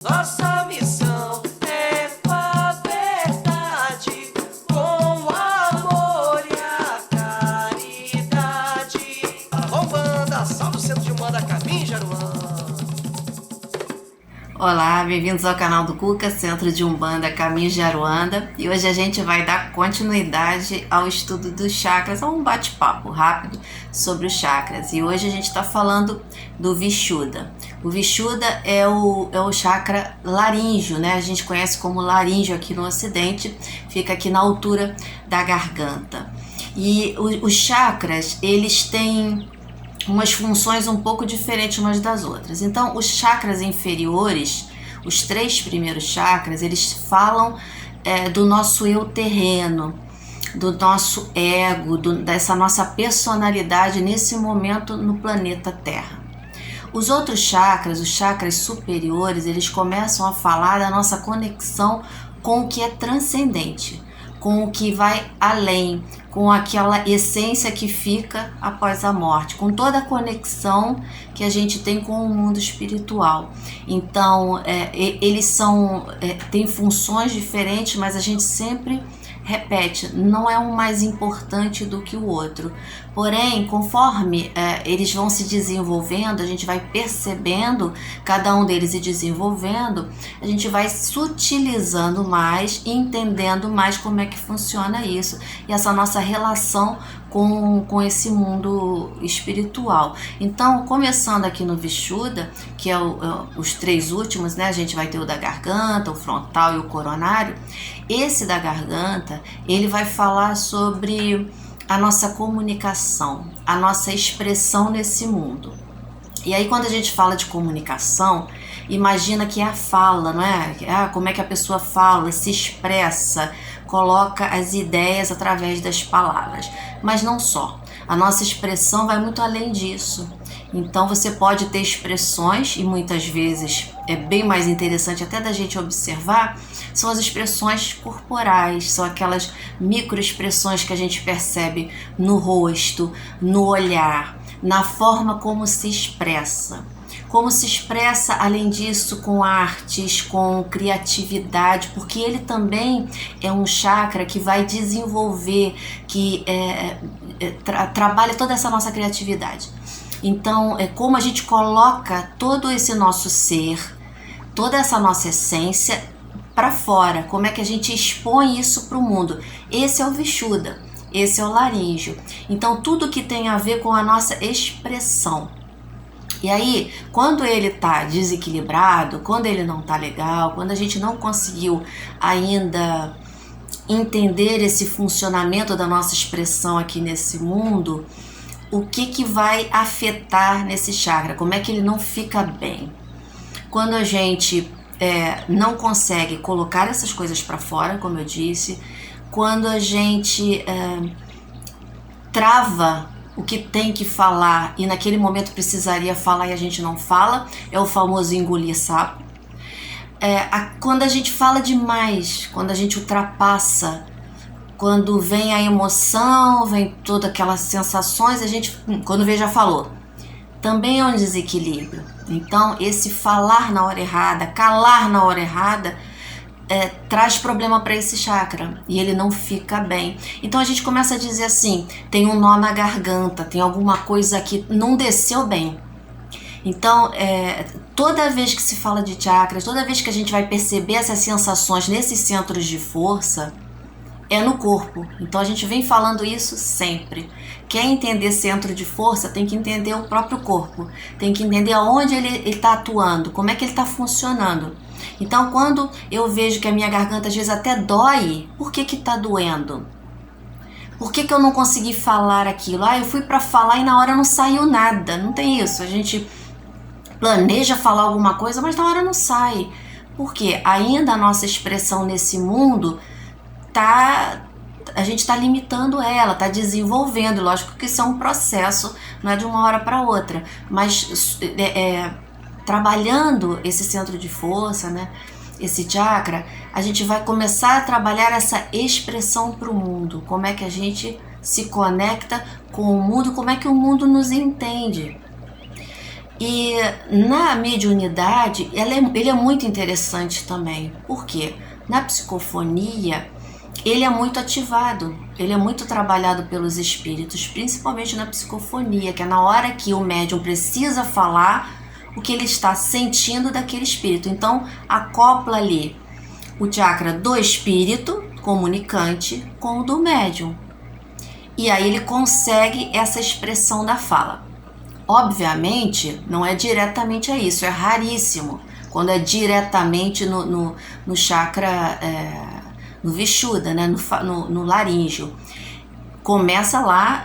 Nossa missão é com a verdade, com o amor e a caridade. Arrombanda, salve o centro de Umbanda, caminho de Aruanda. Olá, bem-vindos ao canal do Cuca, Centro de Umbanda, Caminhos de Aruanda. E hoje a gente vai dar continuidade ao estudo dos chakras, a um bate-papo rápido sobre os chakras. E hoje a gente está falando do Vishuddha. O Vishuddha é o chakra laríngeo, né? A gente conhece como laríngeo aqui no Ocidente, fica aqui na altura da garganta. E os chakras, eles têm umas funções um pouco diferentes umas das outras. Então, os chakras inferiores, os 3 primeiros chakras, eles falam do nosso eu terreno, do nosso ego, dessa nossa personalidade nesse momento no planeta Terra. Os outros chakras, os chakras superiores, eles começam a falar da nossa conexão com o que é transcendente, com o que vai além, com aquela essência que fica após a morte, com toda a conexão que a gente tem com o mundo espiritual. Então, eles têm funções diferentes, mas a gente sempre repete, não é um mais importante do que o outro. Porém, conforme eles vão se desenvolvendo, a gente vai percebendo cada um deles se desenvolvendo, a gente vai sutilizando mais, entendendo mais como é que funciona isso e essa nossa relação com esse mundo espiritual. Então, começando aqui no Vishuddha, que é os 3 últimos, né? A gente vai ter o da garganta, o frontal e o coronário. Esse da garganta, ele vai falar sobre a nossa comunicação, a nossa expressão nesse mundo. E aí, quando a gente fala de comunicação, imagina que é a fala, não é? Como é que a pessoa fala, se expressa, coloca as ideias através das palavras. Mas não só. A nossa expressão vai muito além disso. Então você pode ter expressões, e muitas vezes é bem mais interessante até da gente observar, são as expressões corporais, são aquelas microexpressões que a gente percebe no rosto, no olhar, na forma como se expressa. Como se expressa, além disso, com artes, com criatividade, porque ele também é um chakra que vai desenvolver, que trabalha toda essa nossa criatividade. Então, como a gente coloca todo esse nosso ser, toda essa nossa essência para fora, como é que a gente expõe isso para o mundo. Esse é o Vishuddha, esse é o laríngeo. Então, tudo que tem a ver com a nossa expressão. E aí, quando ele está desequilibrado, quando ele não está legal, quando a gente não conseguiu ainda entender esse funcionamento da nossa expressão aqui nesse mundo, o que vai afetar nesse chakra? Como é que ele não fica bem? Quando a gente não consegue colocar essas coisas para fora, como eu disse, quando a gente trava o que tem que falar e naquele momento precisaria falar e a gente não fala, é o famoso engolir sapo. Quando a gente fala demais, quando a gente ultrapassa, quando vem a emoção, vem todas aquelas sensações, a gente, quando vê, já falou. Também é um desequilíbrio. Então, esse falar na hora errada, calar na hora errada, traz problema para esse chakra e ele não fica bem. Então a gente começa a dizer assim, tem um nó na garganta, tem alguma coisa que não desceu bem. Então toda vez que se fala de chakras, toda vez que a gente vai perceber essas sensações nesses centros de força, é no corpo. Então a gente vem falando isso sempre. Quer entender centro de força, tem que entender o próprio corpo, tem que entender aonde ele está atuando, como é que ele está funcionando. Então, quando eu vejo que a minha garganta às vezes até dói, por que está doendo? Por que eu não consegui falar aquilo? Eu fui para falar e na hora não saiu nada. Não tem isso. A gente planeja falar alguma coisa, mas na hora não sai. Por quê? Ainda a nossa expressão nesse mundo a gente está limitando ela, está desenvolvendo. Lógico que isso é um processo, não é de uma hora para outra. Mas trabalhando esse centro de força, né, esse chakra, a gente vai começar a trabalhar essa expressão para o mundo. Como é que a gente se conecta com o mundo, como é que o mundo nos entende. E na mediunidade, ele é muito interessante também. Por quê? Na psicofonia, ele é muito ativado, ele é muito trabalhado pelos espíritos, principalmente na psicofonia, que é na hora que o médium precisa falar o que ele está sentindo daquele espírito. Então, acopla ali o chakra do espírito comunicante com o do médium. E aí ele consegue essa expressão da fala. Obviamente, não é diretamente a isso, é raríssimo. Quando é diretamente no chakra, no Vishuddha, né? no laríngeo. Começa lá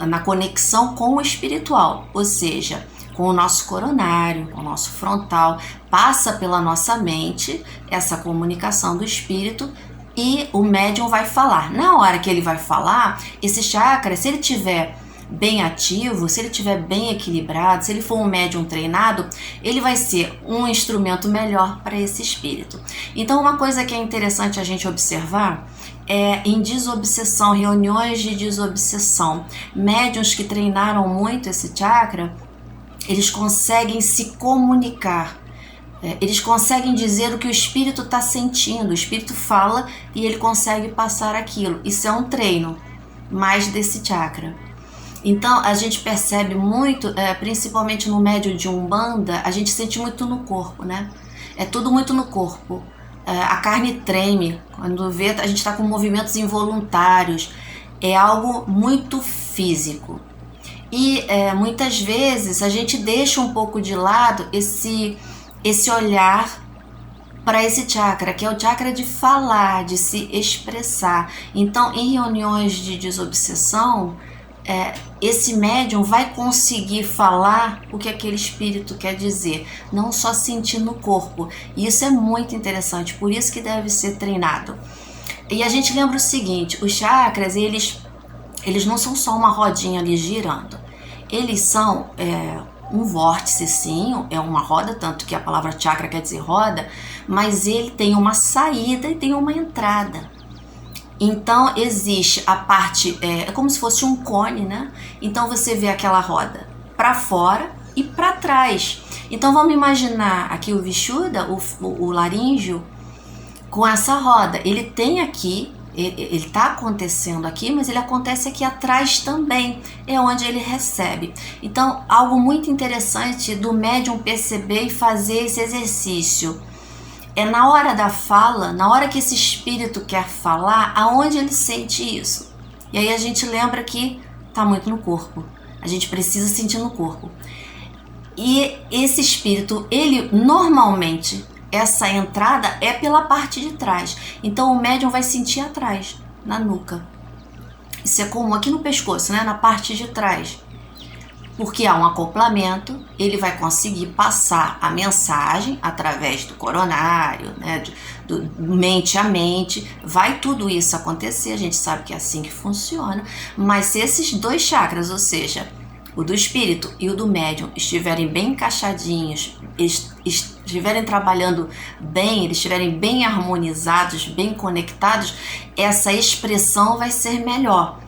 na conexão com o espiritual, ou seja, com o nosso coronário, com o nosso frontal, passa pela nossa mente essa comunicação do espírito e o médium vai falar. Na hora que ele vai falar, esse chakra, se ele tiver bem ativo, se ele estiver bem equilibrado, se ele for um médium treinado, ele vai ser um instrumento melhor para esse espírito. Então, uma coisa que é interessante a gente observar é em desobsessão, reuniões de desobsessão, médiuns que treinaram muito esse chakra, eles conseguem se comunicar. Eles conseguem dizer o que o espírito está sentindo. O espírito fala e ele consegue passar aquilo. Isso é um treino mais desse chakra. Então, a gente percebe muito, principalmente no médium de Umbanda, a gente sente muito no corpo, né? É tudo muito no corpo. A carne treme, quando vê, a gente está com movimentos involuntários. É algo muito físico. E muitas vezes a gente deixa um pouco de lado esse olhar para esse chakra, que é o chakra de falar, de se expressar. Então, em reuniões de desobsessão, esse médium vai conseguir falar o que aquele espírito quer dizer, não só sentir no corpo. E isso é muito interessante, por isso que deve ser treinado. E a gente lembra o seguinte, os chakras, eles não são só uma rodinha ali girando. Eles são um vórtice, sim, é uma roda, tanto que a palavra chakra quer dizer roda, mas ele tem uma saída e tem uma entrada. Então, existe a parte, é como se fosse um cone, né? Então, você vê aquela roda para fora e para trás. Então, vamos imaginar aqui o Vishuddha, o laríngeo, com essa roda. Ele tem aqui, ele está acontecendo aqui, mas ele acontece aqui atrás também, é onde ele recebe. Então, algo muito interessante do médium perceber e fazer esse exercício. É na hora da fala, na hora que esse espírito quer falar, aonde ele sente isso. E aí a gente lembra que está muito no corpo. A gente precisa sentir no corpo. E esse espírito, ele normalmente, essa entrada é pela parte de trás. Então o médium vai sentir atrás, na nuca. Isso é comum aqui no pescoço, né? Na parte de trás. Porque há um acoplamento, ele vai conseguir passar a mensagem através do coronário, né, do mente a mente, vai tudo isso acontecer, a gente sabe que é assim que funciona, mas se esses dois chakras, ou seja, o do espírito e o do médium, estiverem bem encaixadinhos, estiverem trabalhando bem, eles estiverem bem harmonizados, bem conectados, essa expressão vai ser melhor.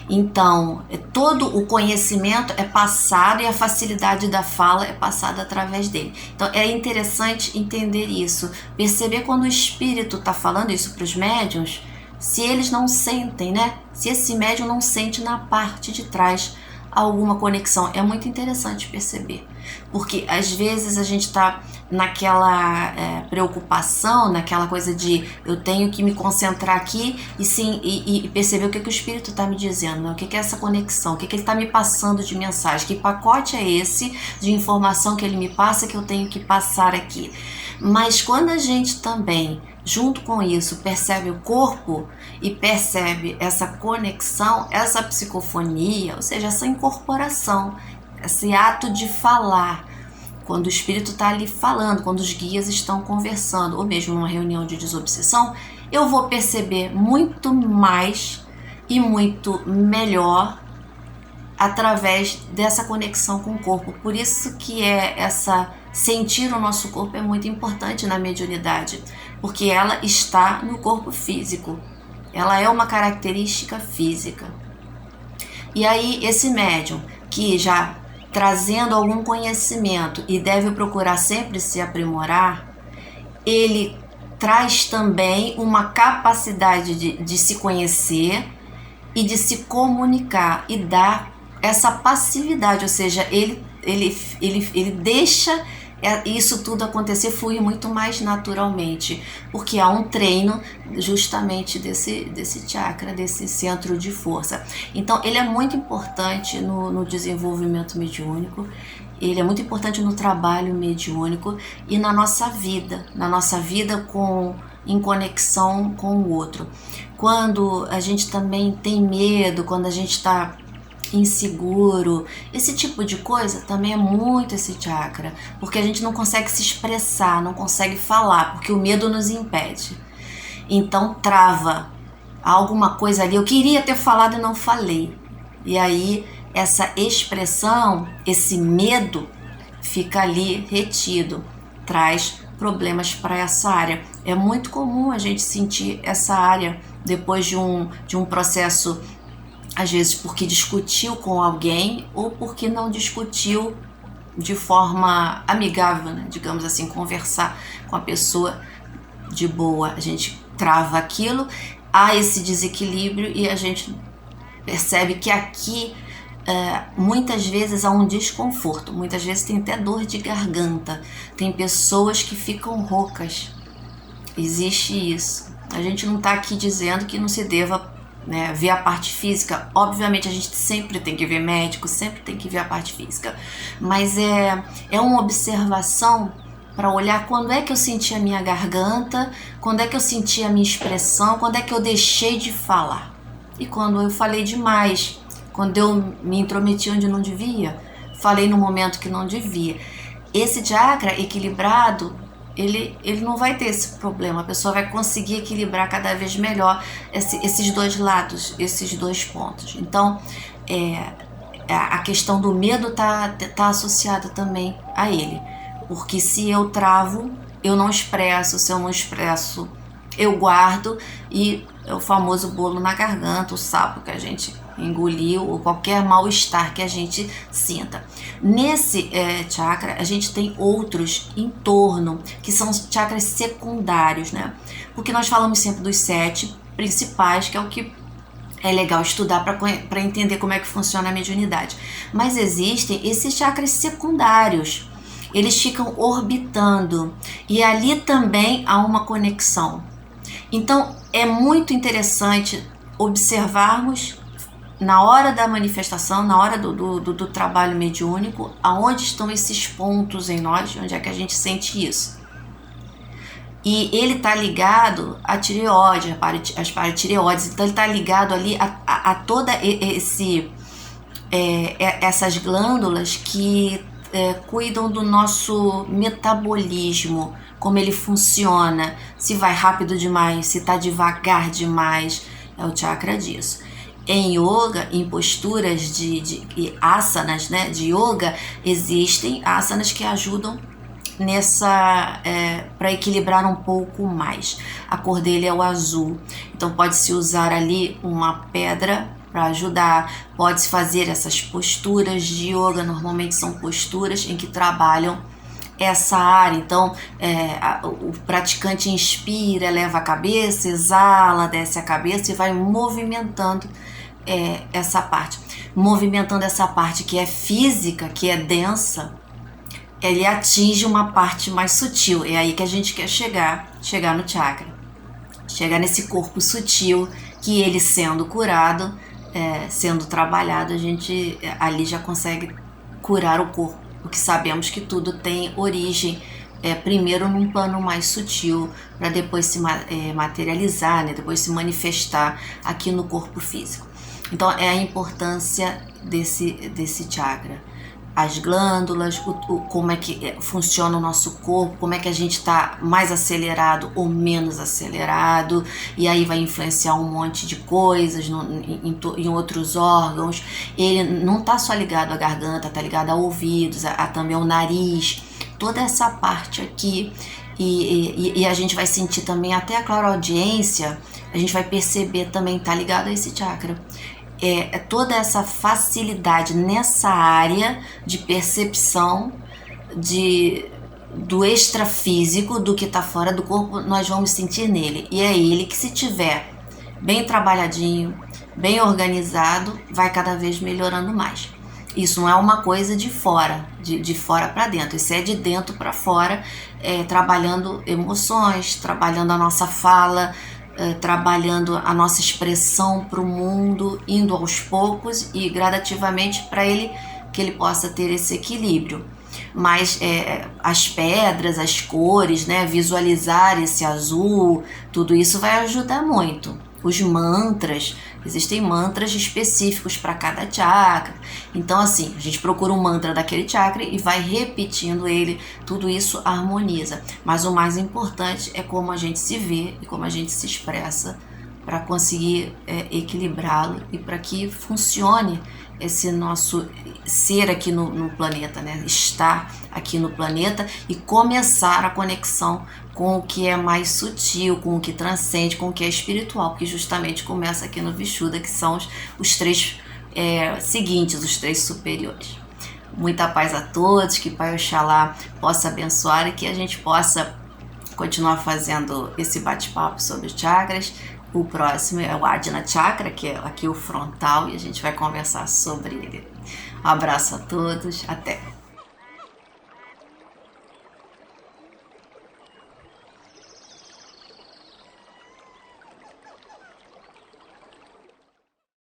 Então, todo o conhecimento é passado e a facilidade da fala é passada através dele. Então, é interessante entender isso, perceber quando o espírito está falando isso para os médiuns, se eles não sentem, né? Se esse médium não sente na parte de trás alguma conexão. É muito interessante perceber, porque às vezes a gente está naquela preocupação, naquela coisa de eu tenho que me concentrar aqui e perceber o que o espírito está me dizendo, né? O que é essa conexão, o que ele está me passando de mensagem, que pacote é esse de informação que ele me passa que eu tenho que passar aqui. Mas quando a gente também, junto com isso, percebe o corpo e percebe essa conexão, essa psicofonia, ou seja, essa incorporação, esse ato de falar, quando o espírito está ali falando, quando os guias estão conversando, ou mesmo numa reunião de desobsessão, eu vou perceber muito mais e muito melhor através dessa conexão com o corpo. Por isso que sentir o nosso corpo é muito importante na mediunidade, porque ela está no corpo físico, ela é uma característica física. E aí esse médium que já trazendo algum conhecimento e deve procurar sempre se aprimorar, ele traz também uma capacidade de se conhecer e de se comunicar e dar essa passividade, ou seja, ele deixa isso tudo acontecer, fluir muito mais naturalmente, porque há um treino justamente desse chakra, desse centro de força. Então ele é muito importante no desenvolvimento mediúnico, ele é muito importante no trabalho mediúnico e na nossa vida em conexão com o outro. Quando a gente também tem medo, quando a gente está inseguro, esse tipo de coisa também é muito esse chakra, porque a gente não consegue se expressar, não consegue falar, porque o medo nos impede. Então trava alguma coisa ali, eu queria ter falado e não falei. E aí essa expressão, esse medo fica ali retido, traz problemas para essa área. É muito comum a gente sentir essa área depois de um processo, às vezes porque discutiu com alguém ou porque não discutiu de forma amigável, né? Digamos assim, conversar com a pessoa de boa. A gente trava aquilo, há esse desequilíbrio e a gente percebe que aqui muitas vezes há um desconforto, muitas vezes tem até dor de garganta, tem pessoas que ficam roucas, existe isso. A gente não está aqui dizendo que não se deva, né, ver a parte física. Obviamente a gente sempre tem que ver médico, sempre tem que ver a parte física, mas é uma observação para olhar quando é que eu senti a minha garganta, quando é que eu senti a minha expressão, quando é que eu deixei de falar e quando eu falei demais, quando eu me intrometi onde não devia, falei no momento que não devia. Esse chakra equilibrado, ele não vai ter esse problema, a pessoa vai conseguir equilibrar cada vez melhor esses dois lados, esses dois pontos. Então, a questão do medo tá associada também a ele, porque se eu travo, eu não expresso, se eu não expresso, eu guardo e é o famoso bolo na garganta, o sapo que a gente engoliu ou qualquer mal-estar que a gente sinta. Nesse chakra, a gente tem outros em torno, que são os chakras secundários, né? Porque nós falamos sempre dos 7 principais, que é o que é legal estudar para entender como é que funciona a mediunidade. Mas existem esses chakras secundários, eles ficam orbitando e ali também há uma conexão. Então é muito interessante observarmos na hora da manifestação, na hora do trabalho mediúnico, aonde estão esses pontos em nós, onde é que a gente sente isso. E ele está ligado à tireoide, às paratireoides, então ele está ligado ali a toda essas glândulas que cuidam do nosso metabolismo, como ele funciona, se vai rápido demais, se está devagar demais, é o chakra disso. Em yoga, em posturas de asanas, né, de yoga, existem asanas que ajudam para equilibrar um pouco mais. A cor dele é o azul, então pode-se usar ali uma pedra para ajudar, pode-se fazer essas posturas de yoga, normalmente são posturas em que trabalham essa área. Então o praticante inspira, eleva a cabeça, exala, desce a cabeça e vai movimentando essa parte. Movimentando essa parte que é física, que é densa, ele atinge uma parte mais sutil. É aí que a gente quer chegar no chakra. Chegar nesse corpo sutil, que ele sendo curado, sendo trabalhado, a gente ali já consegue curar o corpo, porque sabemos que tudo tem origem primeiro num plano mais sutil, para depois se materializar, né? Depois se manifestar aqui no corpo físico. Então é a importância desse chakra. As glândulas, como é que funciona o nosso corpo, como é que a gente está mais acelerado ou menos acelerado, e aí vai influenciar um monte de coisas em outros órgãos. Ele não está só ligado à garganta, está ligado a ouvidos, a também ao nariz, toda essa parte aqui, e a gente vai sentir também até a clareaudiência, a gente vai perceber também, está ligado a esse chakra. é toda essa facilidade nessa área de percepção do extrafísico, do que está fora do corpo, nós vamos sentir nele. E é ele que, se tiver bem trabalhadinho, bem organizado, vai cada vez melhorando mais. Isso não é uma coisa de fora, de fora para dentro, isso é de dentro para fora, trabalhando emoções, trabalhando a nossa fala, trabalhando a nossa expressão para o mundo, indo aos poucos e gradativamente para que ele possa ter esse equilíbrio. Mas as pedras, as cores, né, visualizar esse azul, tudo isso vai ajudar muito. Os mantras, existem mantras específicos para cada chakra. Então, assim, a gente procura um mantra daquele chakra e vai repetindo ele, tudo isso harmoniza. Mas o mais importante é como a gente se vê e como a gente se expressa para conseguir equilibrá-lo e para que funcione esse nosso ser aqui no planeta, né? Estar aqui no planeta e começar a conexão com o que é mais sutil, com o que transcende, com o que é espiritual, que justamente começa aqui no Vishuddha, que são os três seguintes, os três superiores. Muita paz a todos, que Pai Oxalá possa abençoar e que a gente possa continuar fazendo esse bate-papo sobre os chakras. O próximo é o Ajna Chakra, que é aqui o frontal, e a gente vai conversar sobre ele. Um abraço a todos, até!